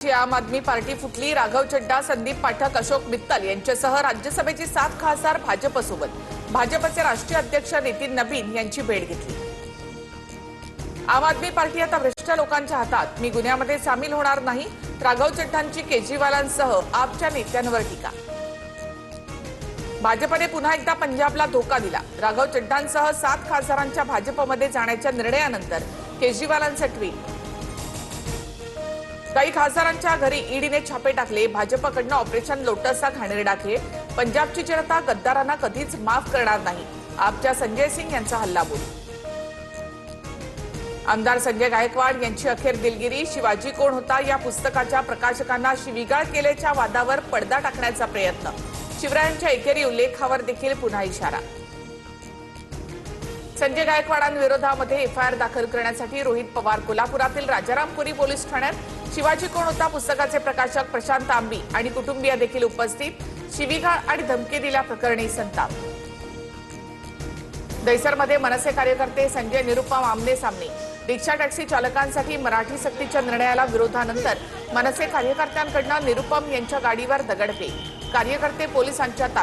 आम आदमी पार्टी फुटली। राघव चड्डा, संदीप पाठक, अशोक मित्तल यांच्यासह राज्यसभेची 7 खासदार भाजपसोबत। भाजपचे राष्ट्रीय अध्यक्ष नितीन नबीन यांची भेट घेतली। आम आदमी पार्टी आता भ्रष्ट लोकांच्या हातात, मी गुन्ह्यामध्ये सामील होणार नाही। राघव चड्डांची केजरीवालांसह आपच्या नेत्यांवर टीका। भाजपने पुन्हा एकदा पंजाबला धोका दिला। राघव चड्डांसह 7 खासदारांच्या भाजपमध्ये जाण्याच्या निर्णयानंतर केजरीवालांचे ट्विट। काही खासदारांच्या घरी ईडीने छापे टाकले। भाजपकडनं ऑपरेशन लोटसचा घाणेरडा खेळ। पंजाबची जनता गद्दारांना कधीच माफ करणार नाही। आपच्या संजय सिंग यांचा हल्लाबोल। आमदार संजय गायकवाड यांची अखेर दिलगिरी। शिवाजी कोण होता या पुस्तकाच्या प्रकाशकांना शिवीगाळ केल्याच्या वादावर पडदा टाकण्याचा प्रयत्न। शिवरायांच्या एकेरी उल्लेखावर देखील पुन्हा इशारा। संजय गायकवाडांविरोधामध्ये एफआयआर दाखल करण्यासाठी रोहित पवार कोल्हापुरातील राजारामपुरी पोलीस ठाण्यात। शिवाजी कोण होता पुस्तकाचे प्रकाशक प्रशांत आंबी आणि कुटुंबीय देखील उपस्थित। शिवीगाळ आणि धमकी दिल्याप्रकरणी संताप। दहिसरमध्ये मनसे कार्यकर्ते संजय निरुपम आमने सामने। रिक्षा टॅक्सी चालकांसाठी मराठी सक्तीच्या निर्णयाला विरोधानंतर मनसे कार्यकर्त्यांकडून निरुपम यांच्या गाडीवर दगडफेक। कार्यकर्ते पोलिसांच्या ताब्यात।